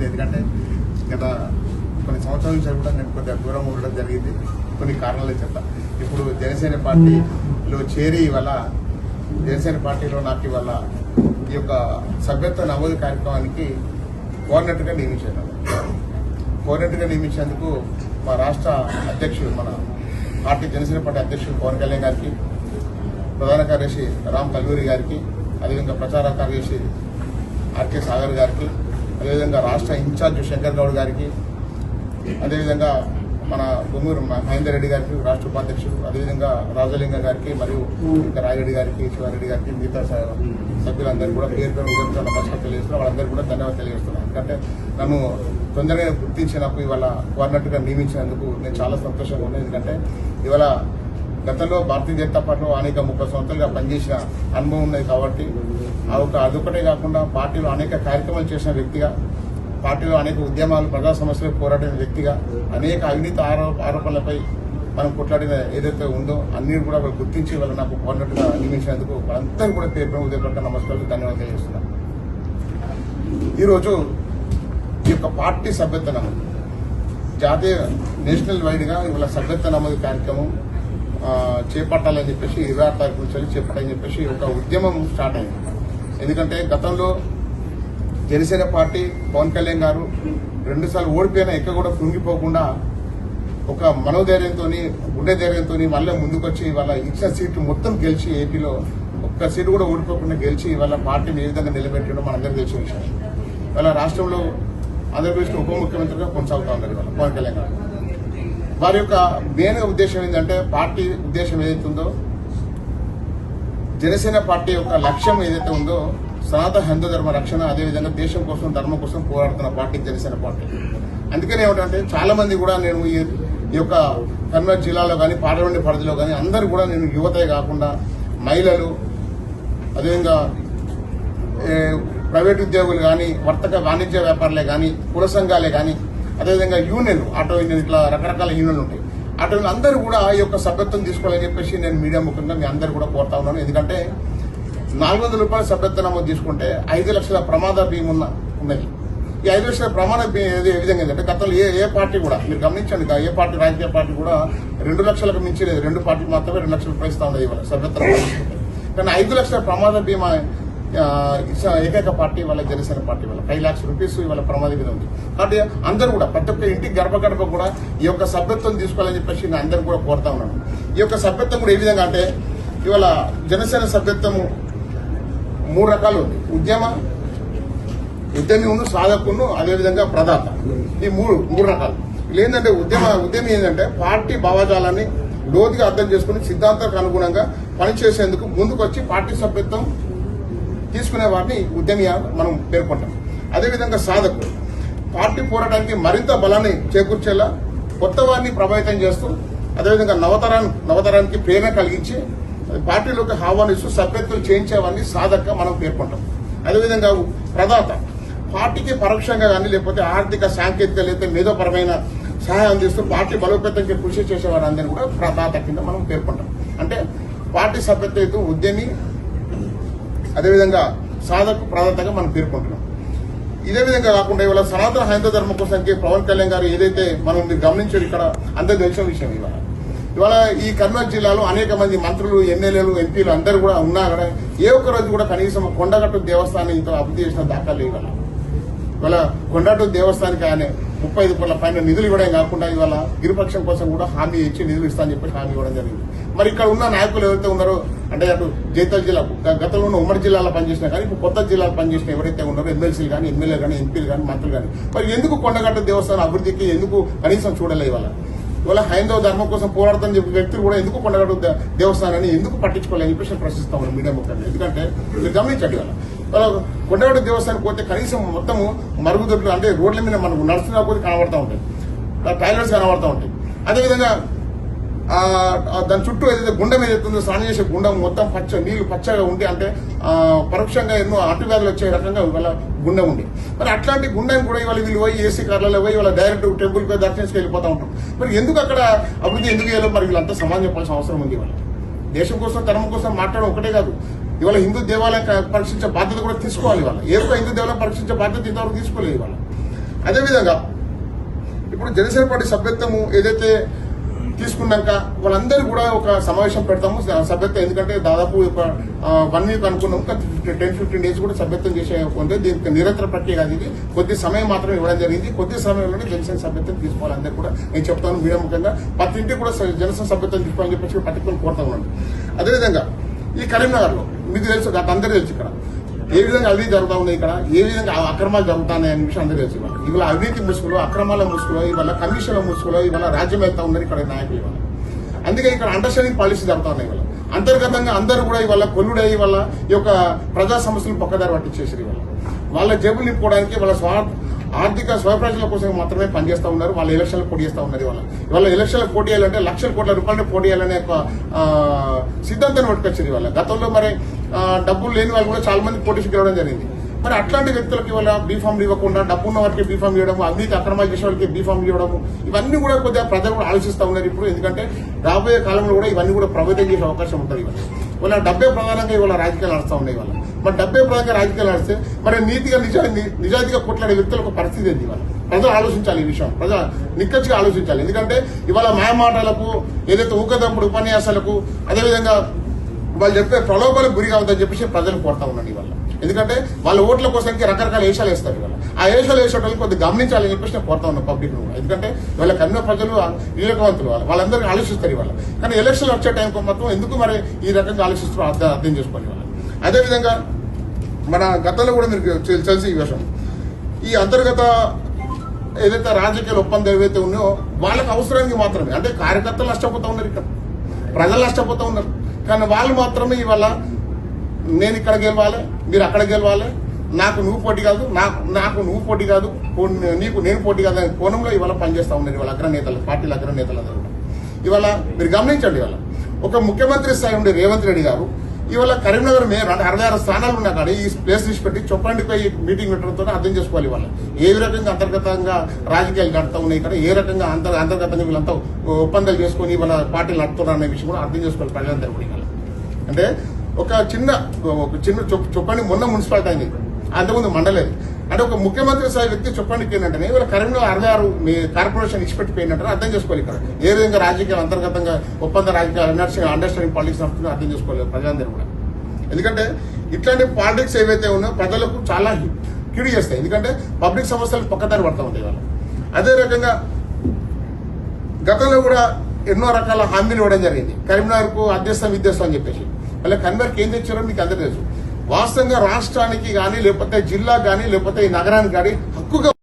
ఉంది. ఎందుకంటే గత కొన్ని సంవత్సరాల నుంచి కూడా నేను కొద్దిగా దూరం ఉండడం జరిగింది. కొన్ని కారణాలు చెప్తా. ఇప్పుడు జనసేన పార్టీలో చేరి ఇవాళ జనసేన పార్టీలో నాకు ఇవాళ ఈ యొక్క సభ్యత్వ నమోదు కార్యక్రమానికి కోఆర్డినేటర్గా నియమించాను. కోఆర్డినేటర్గా నియమించేందుకు మా రాష్ట్ర అధ్యక్షుడు, మన పార్టీ జనసేన పార్టీ అధ్యక్షుడు పవన్ కళ్యాణ్ గారికి, ప్రధాన కార్యదర్శి రామ్ కల్లూరి గారికి, అదేవిధంగా ప్రచార కార్యదర్శి ఆర్కే సాగర్ గారికి, అదేవిధంగా రాష్ట్ర ఇన్ఛార్జ్ శంకర్ గౌడ్ గారికి, అదేవిధంగా మన బొమ్మూరు మహేందర్ రెడ్డి గారికి రాష్ట్ర ఉపాధ్యక్షుడు, అదేవిధంగా రాజలింగ గారికి, మరియు ఇంకా రాయరెడ్డి గారికి, శివారెడ్డి గారికి, మిగతా సభ్యులందరూ కూడా పేరు పేరు ఉదయం నమస్కారం తెలియజేస్తున్నారు. వాళ్ళందరూ కూడా ధన్యవాదాలు తెలియజేస్తున్నాను. ఎందుకంటే నన్ను తొందరగా గుర్తించినప్పుడు ఇవాళ కోఆర్డినేటర్గా నియమించినందుకు నేను చాలా సంతోషంగా ఉన్నాను. ఎందుకంటే ఇవాళ గతంలో భారతీయ జనతా పార్టీలో అనేక 30 సంవత్సరాలుగా పనిచేసిన అనుభవం ఉన్నది. కాబట్టి అదొకటే కాకుండా పార్టీలో అనేక కార్యక్రమాలు చేసిన వ్యక్తిగా, పార్టీలో అనేక ఉద్యమాలు, ప్రజా సమస్యలకు పోరాడిన వ్యక్తిగా, అనేక అవినీతి ఆరోపణలపై మనం కొట్లాడిన ఏదైతే ఉందో అన్ని కూడా గుర్తించి వాళ్ళు నాకు కోఆర్డినేటర్గా నియమించినందుకు వాళ్ళందరూ కూడా పేరు ఉదయపూర్వక నమస్కారాలు, ధన్యవాదాలు తెలియజేస్తున్నాను. ఈరోజు ఈ యొక్క పార్టీ సభ్యత్వ నమోదు జాతీయ నేషనల్ వైడ్గా ఇవాళ సభ్యత్వ నమోదు కార్యక్రమం చేపట్టాలని చెప్పేసి 26 తారీఖు నుంచి చేపట్టాలని చెప్పేసి ఒక ఉద్యమం స్టార్ట్ అయింది. ఎందుకంటే గతంలో జనసేన పార్టీ పవన్ కళ్యాణ్ గారు 2 సార్లు ఓడిపోయినా ఎక్కడ కూడా కృంగిపోకుండా ఒక మనోధైర్యంతో, గుండె ధైర్యంతో మళ్ళీ ముందుకొచ్చి వాళ్ళ ఇచ్చిన సీట్లు మొత్తం గెలిచి ఏపీలో ఒక్క సీటు కూడా ఓడిపోకుండా గెలిచి వాళ్ళ పార్టీని ఏ విధంగా నిలబెట్టడం మనందరూ తెలిసిన విషయం. వాళ్ళ రాష్ట్రంలో ఆంధ్రప్రదేశ్లో ఉప ముఖ్యమంత్రిగా కొనసాగుతూ ఉన్నారు వాళ్ళ పవన్ కళ్యాణ్ గారు. వారి యొక్క మెయిన్ ఉద్దేశం ఏంటంటే, పార్టీ ఉద్దేశం ఏదైతే ఉందో, జనసేన పార్టీ యొక్క లక్ష్యం ఏదైతే ఉందో సనాతన హిందూ ధర్మ రక్షణ, అదేవిధంగా దేశం కోసం, ధర్మం కోసం పోరాడుతున్న పార్టీ జనసేన పార్టీ. అందుకనే ఏమిటంటే చాలా మంది కూడా నేను ఈ యొక్క కర్నూలు జిల్లాలో కానీ, పార్లమెంట్ పరిధిలో కానీ అందరూ కూడా నేను యువతే కాకుండా మహిళలు, అదేవిధంగా ప్రైవేట్ ఉద్యోగులు కానీ, వర్తక వాణిజ్య వ్యాపారులే కానీ, కుల సంఘాలే కానీ, అదేవిధంగా యూనియన్లు, ఆటో యూనియన్, ఇట్లా రకరకాల యూనియన్లు ఉంటాయి. ఆటో అందరూ కూడా ఈ యొక్క సభ్యత్వం తీసుకోవాలని చెప్పేసి నేను మీడియా ముఖ్యంగా మీ అందరూ కూడా కోరుతా ఉన్నాను. ఎందుకంటే 400 రూపాయల సభ్యత్వ నమోదు తీసుకుంటే 5 లక్షల ప్రమాద బీమా ఉన్నది. ఈ 5 లక్షల ప్రమాద బీమా ఏ విధంగా ఏంటంటే, గతంలో ఏ పార్టీ కూడా మీరు గమనించండి, ఏ పార్టీ, రాజకీయ పార్టీ కూడా 2 లక్షలకు మించి లేదు. 2 పార్టీలు మాత్రమే 2 లక్షలు ప్రయిస్తా ఉన్నది ఇవాళ సభ్యత్వ నమోదు తీసుకుంటే. కానీ 5 లక్షల ప్రమాద బీమా ఏకైక పార్టీ వాళ్ళ జనసేన పార్టీ వాళ్ళ 5 లక్షల రూపీస్ ఇవాళ ప్రమాద మీద ఉంది. కాబట్టి అందరూ కూడా ప్రతి ఒక్క ఇంటికి గడప కూడా ఈ యొక్క సభ్యత్వం తీసుకోవాలని చెప్పేసి నేను అందరూ కూడా కోరుతా ఉన్నాను. ఈ యొక్క సభ్యత్వం కూడా ఏ విధంగా అంటే, ఇవాళ జనసేన సభ్యత్వము 3 రకాలు ఉంది. ఉద్యమి, సాధకును, అదేవిధంగా ప్రదాత. ఈ మూడు రకాలు. ఏంటంటే ఉద్యమి ఏంటంటే పార్టీ భావజాలాన్ని లోతుగా అర్థం చేసుకుని సిద్ధాంతాలకు అనుగుణంగా పనిచేసేందుకు ముందుకొచ్చి పార్టీ సభ్యత్వం తీసుకునే వారిని ఉద్యమి మనం పేర్కొంటాం. అదేవిధంగా సాధకులు పార్టీ పోరాటానికి మరింత బలాన్ని చేకూర్చేలా కొత్త వారిని ప్రభావితం చేస్తూ, అదేవిధంగా నవతరానికి ప్రేరణ కలిగించి పార్టీలోకి ఆహ్వానిస్తూ సభ్యత్వం చేయించేవారిని సాధకగా మనం పేర్కొంటాం. అదేవిధంగా ప్రదాత పార్టీకి పరోక్షంగా కానీ, లేకపోతే ఆర్థిక, సాంకేతిక, లేకపోతే మేధోపరమైన సహాయం చేస్తూ పార్టీ బలోపేతంగా కృషి చేసేవారందరినీ కూడా ప్రదాత కింద మనం పేర్కొంటాం. అంటే పార్టీ సభ్యత్వం ఉద్యమి, అదేవిధంగా సాధకు ప్రదాతగా మనం పేర్కొంటున్నాం. ఇదే విధంగా కాకుండా ఇవాళ సనాతన హైందవ ధర్మం కోసానికి పవన్ కళ్యాణ్ గారు ఏదైతే మనం గమనించారు, ఇక్కడ అందరూ తెలిసిన విషయం. ఇవాళ ఈ కర్నూలు జిల్లాలో అనేక మంది మంత్రులు, ఎమ్మెల్యేలు, ఎంపీలు అందరూ కూడా ఉన్నా కూడా ఏ ఒక్క రోజు కూడా కనీసం కొండగట్టు దేవస్థానం ఇంత అభివృద్ధి చేసిన దాఖలు ఇవాళ కొండగట్టు దేవస్థానానికి ఆయన 35 కోట్ల పైన నిధులు ఇవ్వడం కాకుండా ఇవాళ గిరిపక్షం కోసం కూడా హామీ ఇచ్చి నిధులు ఇస్తానని చెప్పి హామీ ఇవ్వడం జరిగింది. మరి ఇక్కడ ఉన్న నాయకులు ఎవరైతే ఉన్నారో, అంటే అటు జైతల్ జిల్లా, గతంలో ఉన్న ఉమ్మడి జిల్లాలో పనిచేసినా కానీ ఇప్పుడు కొత్త జిల్లాలో పనిచేసిన ఎవరైతే ఉన్నారో ఎమ్మెల్సీలు కానీ, ఎమ్మెల్యేలు కానీ, ఎంపీలు కానీ, మంత్రులు కానీ, మరి ఎందుకు కొండగట్టు దేవస్థానం అభివృద్ధికి ఎందుకు కనీసం చూడలే? ఇవాళ హైందవ ధర్మం కోసం పోరాడుతున్న చెప్పి వ్యక్తులు కూడా ఎందుకు కొండగట్టు దేవస్థానాన్ని ఎందుకు పట్టించుకోవాలని చెప్పేసి ప్రశ్నిస్తా ఉన్నాం మీడియా ముఖ్యంగా. ఎందుకంటే మీరు గమనించండి, వాళ్ళ కొండగట్టు దేవస్థానానికి పోతే కనీసం మొత్తము మరుగుదొడ్లు, అంటే రోడ్ల మీద మనకు నడుస్తున్న కొద్ది కనబడతా ఉంటాయి, టాయిలెట్స్ కనబడతా ఉంటాయి. అదేవిధంగా దాని చుట్టూ ఏదైతే గుండం ఏదైతుందో స్నానం చేసే గుండం మొత్తం నీళ్లు పచ్చగా ఉండి, అంటే పరోక్షంగా ఎన్నో అంటువ్యాధులు వచ్చే రకంగా ఇవాళ గుండం ఉంది. మరి అట్లాంటి గుండం కూడా ఇవాళ వీళ్ళు పోయి ఏసీ కార్లలో పోయి ఇవాళ డైరెక్ట్ టెంపుల్ పోయి దర్శించుకు వెళ్ళిపోతా ఉంటాం. మరి ఎందుకు అక్కడ అభివృద్ధి ఎందుకు చేయాలో మరి వీళ్ళంతా సమాజం చెప్పాల్సిన అవసరం ఉంది. ఇవాళ దేశం కోసం, ధర్మం కోసం మాట్లాడడం ఒకటే కాదు, ఇవాళ హిందూ దేవాలయం పరీక్షించే బాధ్యత కూడా తీసుకోవాలి. ఇవాళ ఏ హిందూ దేవాలయం పరీక్షించే బాధ్యత ఇంతవరకు తీసుకోలేదు. ఇవాళ అదేవిధంగా ఇప్పుడు జనసేన పార్టీ సభ్యత్వము ఏదైతే తీసుకున్నాక వాళ్ళందరూ కూడా ఒక సమావేశం పెడతాము సభ్యత్వం, ఎందుకంటే దాదాపు ఒక 1 వీక్ అనుకున్నాము, 10-15 డేస్ కూడా సభ్యత్వం చేసే ఉంటే దీనికి నిరంతర ప్రక్రియ కాదు, ఇది కొద్ది సమయం మాత్రం ఇవ్వడం జరిగింది. కొద్ది సమయంలోనే జనసేన సభ్యత్వం తీసుకోవాలి. అందరూ కూడా నేను చెప్తాను మీడియా ముఖ్యంగా ప్రతి ఇంటికి కూడా జనసేన సభ్యత్వం తీసుకోవాలని చెప్పేసి పట్టుకొని కోరుతా ఉన్నాను. అదేవిధంగా ఈ కరీంనగర్లో మీకు తెలుసు, అందరూ తెలుసు ఇక్కడ ఏ విధంగా అవినీతి జరుగుతా ఉన్నాయి, ఇక్కడ ఏ విధంగా అక్రమాలు జరుగుతున్నాయి అనే విషయం అందరూ తెలుసు. ఇవాళ అవినీతి ముసుగులో, అక్రమాల ముసుగులో, ఇవాళ కమిషన్ల ముసుగులో ఇవాళ రాజ్యం వెళ్తా ఉన్నారు ఇక్కడ నాయకులు. ఇవాళ అందుకే ఇక్కడ అండర్స్టాండింగ్ పాలసీ జరుగుతా ఉన్నాయి. ఇవాళ అంతర్గతంగా అందరూ కూడా ఇవాళ కొల్లుడై ఇవాళ ఈ యొక్క ప్రజా సమస్యలు పక్కదారి పట్టించేసారు. ఇవాళ వాళ్ళ జేబులు నింపుకోవడానికి వాళ్ళ ఆర్థిక స్వప్రజల కోసం మాత్రమే పనిచేస్తా ఉన్నారు. వాళ్ళ ఎలక్షన్లు పోటీ చేస్తా ఉన్నారు. ఇవాళ ఎలక్షన్లు పోటీ చేయాలంటే లక్షల కోట్ల రూపాయలు పోటీ చేయాలనే ఒక సిద్ధాంతాన్ని పట్టుకొచ్చారు. ఇవాళ గతంలో మరి డబ్బులు లేని వాళ్ళు కూడా చాలా మంది పోటీ గెలవడం జరిగింది. మరి అట్లాంటి వ్యక్తులకు ఇవాళ బీఫామ్లు ఇవ్వకుండా డబ్బు ఉన్న వారికి బీఫామ్ ఇవ్వడం, అవినీతి అక్రమాలు చేసే వాళ్ళకి బీఫామ్ ఇవ్వడం, ఇవన్నీ కూడా కొద్దిగా ప్రజలు కూడా ఆలోచిస్తూ ఉన్నారు ఇప్పుడు. ఎందుకంటే రాబోయే కాలంలో కూడా ఇవన్నీ కూడా ప్రభుత్వం చేసే అవకాశం ఉంటుంది. ఇవాళ డబ్బే ప్రధానంగా ఇవాళ రాజకీయాలు నడుస్తూ ఉన్నాయి. ఇవాళ మరి డబ్బే ప్రధానంగా రాజకీయాలు నడిస్తే మరి నీతిగా నిజాయితీగా కొట్లాడే వ్యక్తులకు పరిస్థితి ఏంటి? ఇవాళ ప్రజలు ఆలోచించాలి. ఈ విషయం ప్రజలు నిక్కచ్చిగా ఆలోచించాలి. ఎందుకంటే ఇవాళ మాయమాటలకు, ఏదైతే ఊకదంపుడు ఉపన్యాసాలకు, అదేవిధంగా వాళ్ళు చెప్పే ప్రలోభాలకు గురి కావద్దని చెప్పేసి ప్రజలు కోరుతా ఉన్నాను ఇవాళ. ఎందుకంటే వాళ్ళ ఓట్ల కోసానికి రకరకాల వేషాలు వేస్తారు. ఇవాళ ఆ వేషాలు వేసేటోళ్ళు కొద్దిగా గమనించాలని చెప్పేసి నేను కోరుతా ఉన్నాను పబ్లిక్. ఎందుకంటే వాళ్ళ కన్న ప్రజలు వివేకవంతులు, వాళ్ళందరికీ ఆలోచిస్తారు ఇవాళ. కానీ ఎలక్షన్లు వచ్చే టైంకి మాత్రం ఎందుకు మరి ఈ రకంగా ఆలోచిస్తారో అర్థం చేసుకోవాలి ఇవాళ. అదేవిధంగా మన గతంలో కూడా మీరు తెలిసి ఈ విషయం, ఈ అంతర్గత ఏదైతే రాజకీయ ఒప్పందం ఏవైతే ఉన్నాయో వాళ్ళకి అవసరానికి మాత్రమే, అంటే కార్యకర్తలు నష్టపోతా ఉన్నారు, ఇక్కడ ప్రజలు నష్టపోతా ఉన్నారు. కానీ వాళ్ళు మాత్రమే ఇవాళ నేను ఇక్కడ గెలవాలి, మీరు అక్కడ గెలవాలి, నాకు నువ్వు పోటీ కాదు, నాకు నువ్వు పోటీ కాదు, నీకు నేను పోటీ కాదు అనే కోణంలో ఇవాళ పనిచేస్తా ఉన్నారు ఇవాళ అగ్రనేతలు, పార్టీల అగ్రనేతలందరూ కూడా. ఇవాళ మీరు గమనించండి, ఇవాళ ఒక ముఖ్యమంత్రి స్థాయి ఉండే రేవంత్ రెడ్డి గారు ఇవాళ కరీంనగర్ మేయర్ 66 స్థానాలు ఉన్నా కానీ ఈ ప్లేస్ తీసి పెట్టి చొప్పండిపై మీటింగ్ పెట్టడంతో అర్థం చేసుకోవాలి. ఇవాళ ఏ రకంగా అంతర్గతంగా రాజకీయాలు నడుతూ ఉన్నాయి, ఇక్కడ ఏ రకంగా అంతర్గతంగా వీళ్ళంతా ఒప్పందాలు చేసుకుని ఇవాళ పార్టీలు నడుపుతున్నారు అనే విషయం కూడా అర్థం చేసుకోవాలి ప్రజలందరూ కూడా. ఇవాళ అంటే ఒక చిన్న చొప్పండి మొన్న మున్సిపాలిటీ అయింది, అంతకుముందు మండలేదు. అంటే ఒక ముఖ్యమంత్రి స్థాయి వ్యక్తి చొప్పండికి ఏంటంటే ఇవాళ కరీంనగర్ 66 కార్పొరేషన్ ఇచ్చిపెట్టిపోయినట్టు అర్థం చేసుకోవాలి. ఇక్కడ ఏ విధంగా రాజకీయాలు అంతర్గతంగా ఒప్పంద రాజకీయాలు అండర్స్టాండింగ్ పాలిటిక్స్ నడుతుందో అర్థం చేసుకోవాలి ప్రజలందరూ కూడా. ఎందుకంటే ఇట్లాంటి పాలిటిక్స్ ఏవైతే ఉన్నాయో ప్రజలకు చాలా కిడి చేస్తాయి. ఎందుకంటే పబ్లిక్ సమస్యలు పక్కదారి పడతా ఉంటాయి వాళ్ళు. అదే రకంగా గతంలో కూడా ఎన్నో రకాల హామీలు ఇవ్వడం జరిగింది. కరీంనగర్కు అధ్యస్థం విధ్యస్థం అని చెప్పేసి మళ్ళీ కన్వర్కి ఏం తెచ్చారో మీకు అందరూ తెలుసు. వాస్తవంగా రాష్ట్రానికి కానీ లేకపోతే జిల్లాకు కానీ లేకపోతే ఈ నగరానికి కానీ హక్కుగా